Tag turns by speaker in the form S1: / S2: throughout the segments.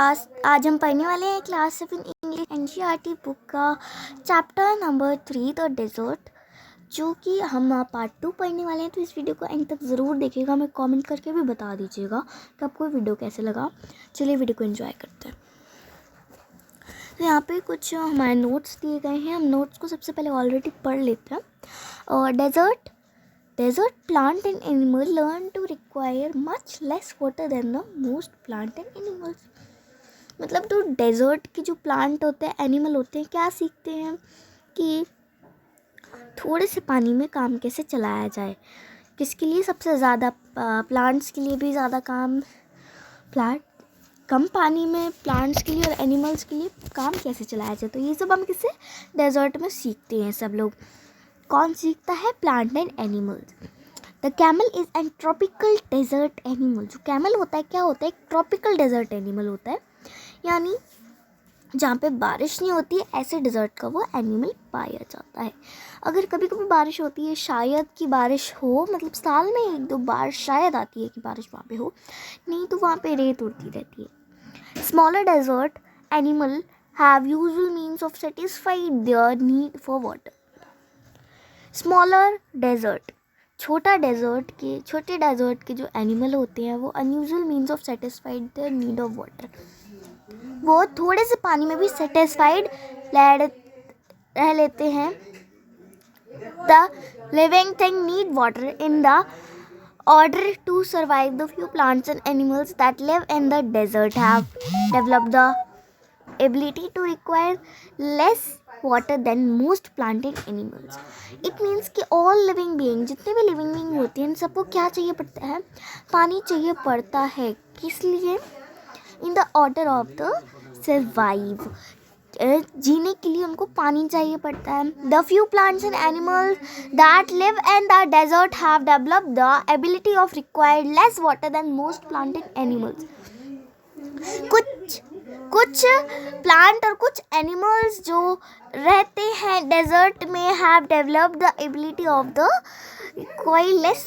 S1: आज हम पढ़ने वाले हैं क्लास 7 इंग्लिश एनसीईआरटी बुक का चैप्टर नंबर 3 द डेजर्ट, जो कि हम पार्ट 2 पढ़ने वाले हैं। तो इस वीडियो को एंड तक ज़रूर देखिएगा। मैं कमेंट करके भी बता दीजिएगा कि आपको वीडियो कैसे लगा। चलिए वीडियो को एंजॉय करते हैं। तो यहाँ पे कुछ हमारे नोट्स दिए गए हैं। हम नोट्स को सबसे पहले ऑलरेडी पढ़ लेते हैं। और Desert plant and animal learn to require much less water than the most plant and animals। मतलब तो डेजर्ट के जो प्लांट होते हैं, एनिमल होते हैं, क्या सीखते हैं कि थोड़े से पानी में काम कैसे चलाया जाए। किसके लिए सबसे ज़्यादा? प्लांट्स के लिए भी ज़्यादा कम पानी में प्लांट्स के लिए और एनिमल्स के लिए काम कैसे चलाया जाए। तो ये सब हम किससे डेजर्ट में सीखते हैं सब लोग। कौन सीखता है? Plant and animals. The camel is an tropical desert animal. जो कैमल होता है क्या होता है? एक ट्रॉपिकल डेजर्ट एनिमल होता है, यानी जहाँ पे बारिश नहीं होती है ऐसे डेजर्ट का वो एनिमल पाया जाता है। अगर कभी कभी बारिश होती है, शायद कि बारिश हो, मतलब साल में 1-2 बार शायद आती है कि बारिश वहाँ पे हो, नहीं तो वहाँ पे रेत उड़ती रहती है। Smaller desert animal have usual means of satisfied their need for water. Smaller desert, छोटे डेजर्ट के जो एनिमल होते हैं वो unusual means of satisfied their need of water. वो थोड़े से पानी में भी सेटिस्फाइड रह लेते हैं। The living thing need water in the order to survive. The few plants and animals that live in the desert have developed the ability to require less water than most plant and animals. It means कि all living being, जितने भी living being होते हैं, सबको क्या चाहिए पड़ता है? पानी चाहिए पड़ता है। किस लिए? In the order of the survive, जीने के लिए उनको पानी चाहिए पड़ता है। The few plants and animals that live in the desert have developed the ability of require less water than most plant and animals. कुछ प्लांट और कुछ एनिमल्स जो रहते हैं डेजर्ट में have developed the ability of the require less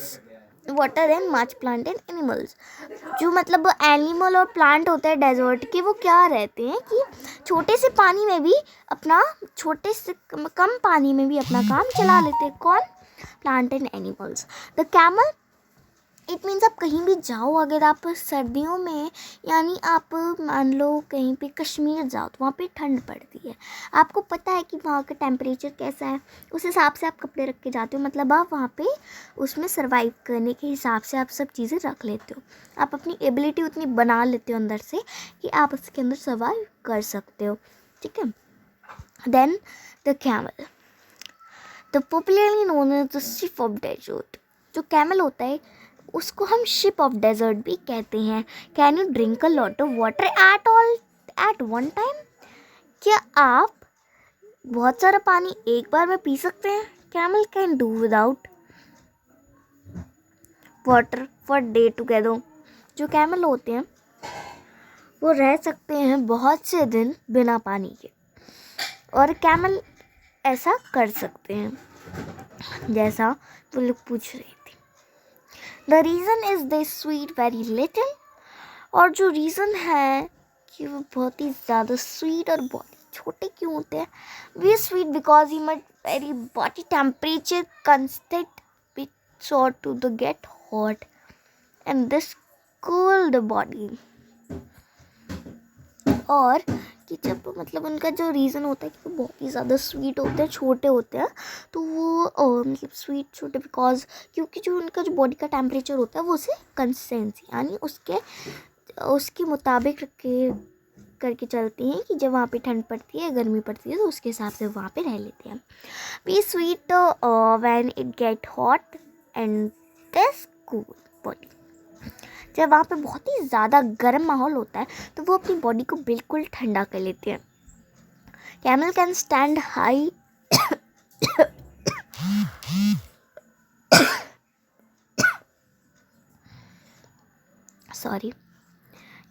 S1: water than much plant and animals. जो मतलब animal और प्लांट होते हैं डेजर्ट के, वो क्या रहते हैं कि छोटे से पानी में भी कम पानी में भी अपना काम चला लेते हैं। कौन? Plant and animals. The camel, it means आप कहीं भी जाओ, अगर आप सर्दियों में, यानी आप मान लो कहीं पे कश्मीर जाओ तो वहाँ पे ठंड पड़ती है। आपको पता है कि वहाँ का टेम्परेचर कैसा है, उस हिसाब से आप कपड़े रख के जाते हो। मतलब आप वहाँ पे उसमें सर्वाइव करने के हिसाब से आप सब चीज़ें रख लेते हो। आप अपनी एबिलिटी उतनी बना लेते हो अंदर से कि आप उसके अंदर सर्वाइव कर सकते हो। ठीक है। Then the camel, the popularly known as the ship of desert. जो कैमल होता है उसको हम शिप ऑफ डेजर्ट भी कहते हैं। Can you drink a lot of water at one time? क्या आप बहुत सारा पानी एक बार में पी सकते हैं? Camel can do without water for day together. जो कैमल होते हैं वो रह सकते हैं बहुत से दिन बिना पानी के, और कैमल ऐसा कर सकते हैं जैसा वो लोग पूछ रहे थे। The reason is they sweet very little, और जो रीज़न है कि वो बहुत ही ज़्यादा स्वीट और बहुत ही छोटे क्यों होते हैं? We sweet because he might very body temperature constant be sure to the get hot and this cool the body। और कि जब मतलब उनका जो रीज़न होता है कि वो बहुत ही ज़्यादा स्वीट होते हैं, छोटे होते हैं, तो वो मतलब स्वीट छोटे बिकॉज क्योंकि जो उनका जो बॉडी का टेम्परेचर होता है वो उसे कंसिस्टेंसी, यानी उसके मुताबिक करके चलती हैं कि जब वहाँ पे ठंड पड़ती है, गर्मी पड़ती है, तो उसके हिसाब से वहाँ पे रह लेते हैं। Be sweet when it get hot and this cool body. जब वहाँ पे बहुत ही ज़्यादा गर्म माहौल होता है तो वो अपनी बॉडी को बिल्कुल ठंडा कर लेते हैं। Camel can stand high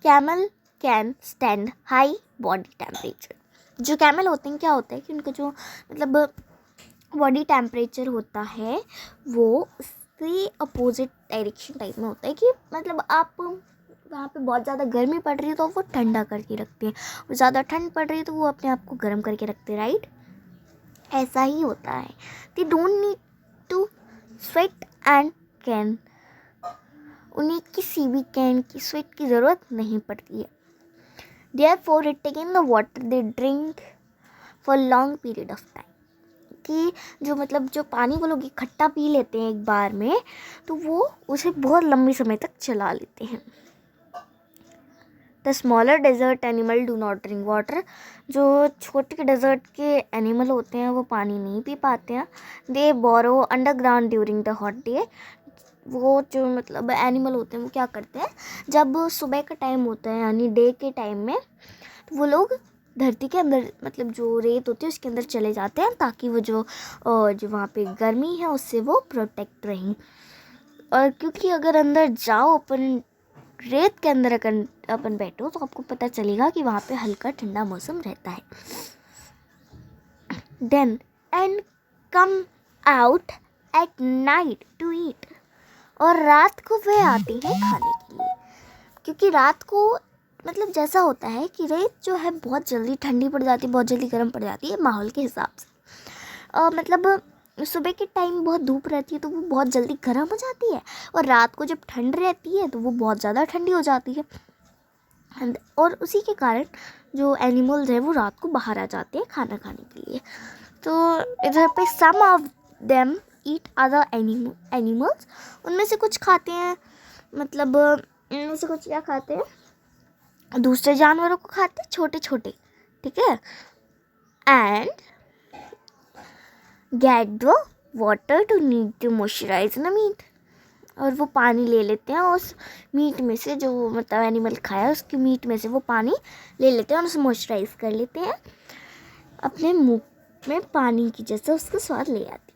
S1: camel can stand high body temperature. जो कैमल होते हैं क्या होता है कि उनका जो मतलब बॉडी टेम्परेचर होता है वो उससे अपोजिट डायरेक्शन टाइप में होता है कि मतलब आप वहाँ पे बहुत ज़्यादा गर्मी पड़ रही है तो वो ठंडा करके रखते हैं, और ज़्यादा ठंड पड़ रही है तो वो अपने आप को गर्म करके रखते हैं, राइट। ऐसा ही होता है। They don't need to sweat and can, उन्हें किसी भी कैन की स्वेट की ज़रूरत नहीं पड़ती है। Therefore it taken the water they drink for long period of time, कि जो मतलब जो पानी वो लोग इकट्ठा पी लेते हैं एक बार में, तो वो उसे बहुत लंबी समय तक चला लेते हैं। The smaller desert animal do not drink water, जो छोटे डेजर्ट के एनिमल होते हैं वो पानी नहीं पी पाते हैं। They burrow underground during the hot day, वो जो मतलब एनिमल होते हैं वो क्या करते हैं, जब सुबह का टाइम होता है यानी डे के टाइम में, तो वो लोग धरती के अंदर मतलब जो रेत होती है उसके अंदर चले जाते हैं, ताकि वो जो वहाँ पे गर्मी है उससे वो प्रोटेक्ट रहें। और क्योंकि अगर अंदर जाओ अपन रेत के अंदर अपन बैठो तो आपको पता चलेगा कि वहाँ पे हल्का ठंडा मौसम रहता है। Then and come out at night to eat, और रात को वह आती है खाने के लिए, क्योंकि रात को मतलब जैसा होता है कि रेत जो है बहुत जल्दी ठंडी पड़ जाती है, बहुत जल्दी गर्म पड़ जाती है माहौल के हिसाब से। मतलब सुबह के टाइम बहुत धूप रहती है तो वो बहुत जल्दी गर्म हो जाती है, और रात को जब ठंड रहती है तो वो बहुत ज़्यादा ठंडी हो जाती है। और उसी के कारण जो एनिमल्स हैं वो रात को बाहर आ जाते हैं खाना खाने के लिए। तो इधर पे some of them eat other animals, उनमें से कुछ खाते हैं, मतलब उनमें से कुछ क्या खाते हैं, दूसरे जानवरों को खाते हैं छोटे छोटे, ठीक है। And get the water to need to moisturize the meat, और वो पानी ले लेते हैं उस मीट में से, जो मतलब एनिमल खाया उसकी मीट में से वो पानी ले लेते हैं और उसे मॉइस्चराइज कर लेते हैं, अपने मुंह में पानी की जैसे उसका स्वाद ले आती है।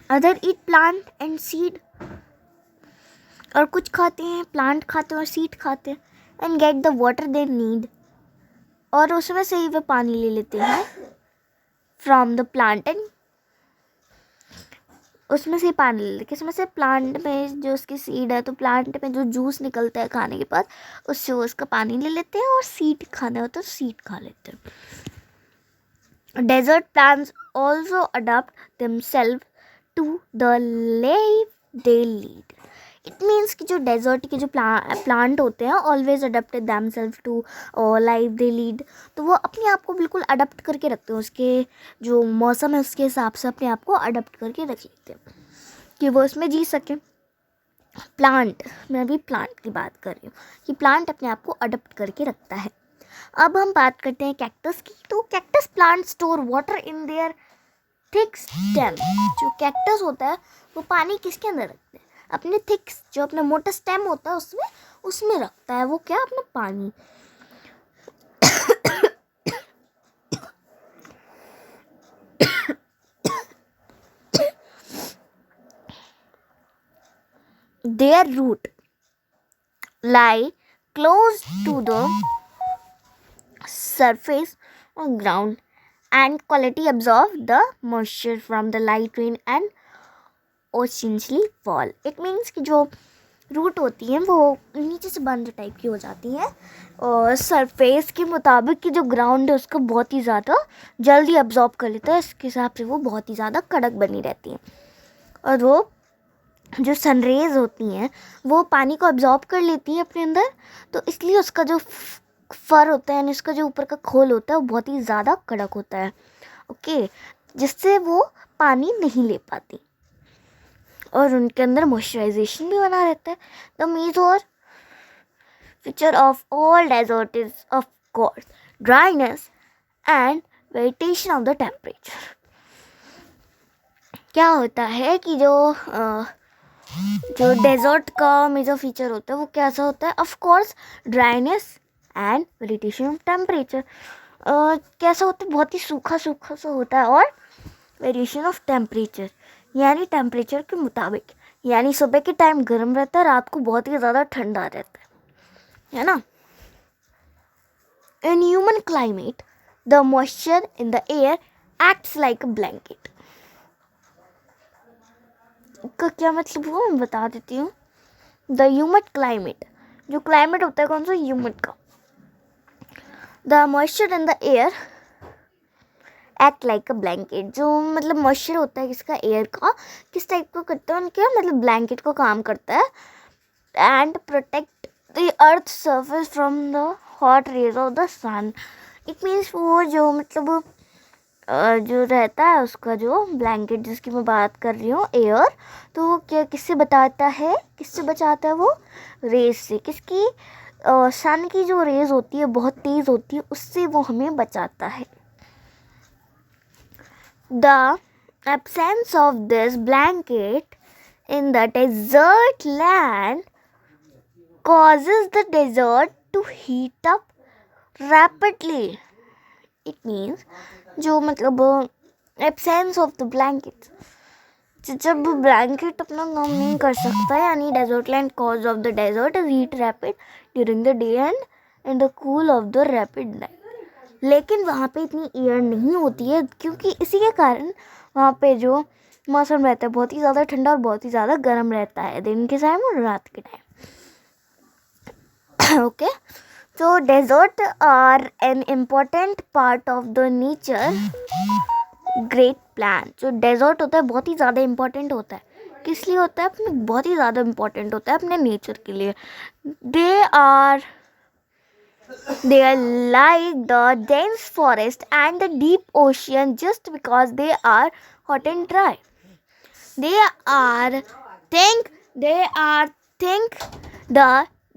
S1: Other eat plant and seed, और कुछ खाते हैं प्लांट खाते हैं और सीड खाते हैं। And get the water they need, और उसमें से ही वे पानी ले लेते हैं फ्रॉम द प्लांट, एंड उसमें से पानी ले लेते हैं। इसमें से प्लांट में जो उसकी सीड है, तो प्लांट में जो जूस निकलता है खाने के बाद उससे वो उसका पानी ले लेते हैं, और सीड खाना होता है तो सीड खा लेते हैं। Desert plants also adopt themself to the life they lead, it means कि जो डेजर्ट के जो प्लांट होते हैं always adapted themself to life they lead, तो वो अपने आप को बिल्कुल अडप्ट करके रखते हैं, उसके जो मौसम है उसके हिसाब से अपने आप को अडप्ट करके रख लेते हैं कि वो उसमें जी सकें। प्लांट, मैं अभी प्लांट की बात कर रही हूँ कि प्लांट अपने आप को अडप्ट करके रखता है। अब हम बात करते हैं कैक्टस की, तो cactus plant store water in their thick stem, जो कैक्टस होता है वो पानी किसके अंदर रखते हैं, अपने थिक, जो अपना मोटा स्टेम होता है उसमें रखता है वो क्या, अपना पानी। Their root lie close to the surface of ground and quality absorb the moisture from the light rain and essentially fall. It means कि जो रूट होती हैं वो नीचे से बंद टाइप की हो जाती हैं, और सरफेस के मुताबिक कि जो ग्राउंड है उसको बहुत ही ज़्यादा जल्दी अब्जॉर्ब कर लेता है, इसके हिसाब से वो बहुत ही ज़्यादा कड़क बनी रहती हैं। और वो जो सनरेज होती हैं वो पानी को अब्जॉर्ब कर लेती हैं अपने अंदर, तो इसलिए उसका जो फर होता है यानी उसका जो ऊपर का खोल होता है वो बहुत ही ज़्यादा कड़क होता है, ओके, जिससे वो पानी नहीं ले पाती, और उनके अंदर मॉइस्चराइजेशन भी बना रहता है। The major feature of all desert is of course dryness and variation of the temperature. क्या होता है कि जो डेजर्ट का मेजर फीचर होता है वो कैसा होता है, of course dryness and variation of temperature. कैसा होता है, बहुत ही सूखा सूखा सा होता है, और वेरिएशन ऑफ टेम्परेचर यानी टेम्परेचर के मुताबिक, यानी सुबह के टाइम गर्म रहता है, रात को बहुत ही ज़्यादा ठंडा रहता है ना। In human climate the moisture in the air acts like a blanket. का क्या मतलब वो मैं बता देती हूँ द ह्यूमिड क्लाइमेट, जो क्लाइमेट होता है कौन सा, ह्यूमिड का। The moisture in the air act like a blanket, जो मतलब मॉइस्चर होता है किसका, एयर का, किस टाइप को करता है उनके, मतलब ब्लैंकेट को काम करता है। And protect the earth surface from the hot rays of the sun. It means वो जो मतलब जो रहता है उसका जो ब्लैंकेट जिसकी मैं बात कर रही हूँ, एयर, तो वो क्या किससे बताता है, किससे बचाता है वो, रेज से, किसकी, सन की जो रेज होती है बहुत तेज होती है, उससे वो हमें बचाता है। The absence of this blanket in the desert land causes the desert to heat up rapidly. It means जो मतलब एब्सेंस ऑफ द ब्लैंकेट, जब ब्लैंकेट अपना काम नहीं कर सकता, यानी desert land cause of the desert is heat rapid during the day and in the cool of the rapid night. लेकिन वहाँ पे इतनी एयर नहीं होती है, क्योंकि इसी के कारण वहाँ पे जो मौसम रहता है बहुत ही ज़्यादा ठंडा और बहुत ही ज़्यादा गर्म रहता है दिन के टाइम और रात के time. Okay, so desert are an important part of the nature great plan। जो डेजर्ट होता है बहुत ही ज़्यादा इम्पोर्टेंट होता है, किस लिए होता है, अपने बहुत ही ज़्यादा इम्पोर्टेंट होता है अपने नेचर के लिए। They are like the dense forest and the deep ocean just because they are hot and dry। they are think the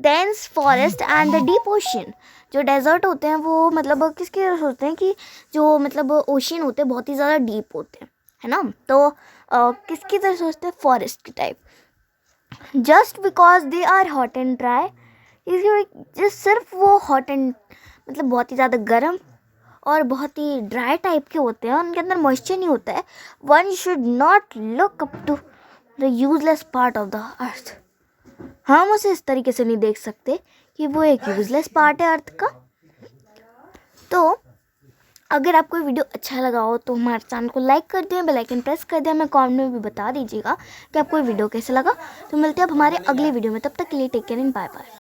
S1: dense forest and the deep ocean। जो डेजर्ट होते हैं वो मतलब किसके तरह सोचते हैं कि जो मतलब ओशियन होते हैं बहुत ही ज़्यादा डीप होते हैं, है ना, तो किसकी तरह सोचते हैं, फॉरेस्ट की type. Just because they are hot and dry, इसलिए सिर्फ वो हॉट एंड मतलब बहुत ही ज़्यादा गर्म और बहुत ही ड्राई टाइप के होते हैं, उनके अंदर मॉइस्चर नहीं होता है। One should not look up to the useless part of the earth. हम उसे इस तरीके से नहीं देख सकते कि वो एक यूजलेस पार्ट है अर्थ का। तो अगर आपको वीडियो अच्छा लगा हो तो हमारे चैनल को लाइक कर दें, बेल आइकन प्रेस कर दें, हमें कमेंट में भी बता दीजिएगा कि आपको वीडियो कैसे लगा। तो मिलते हैं अब हमारे अगले वीडियो में, तब तक के लिए take care and bye bye.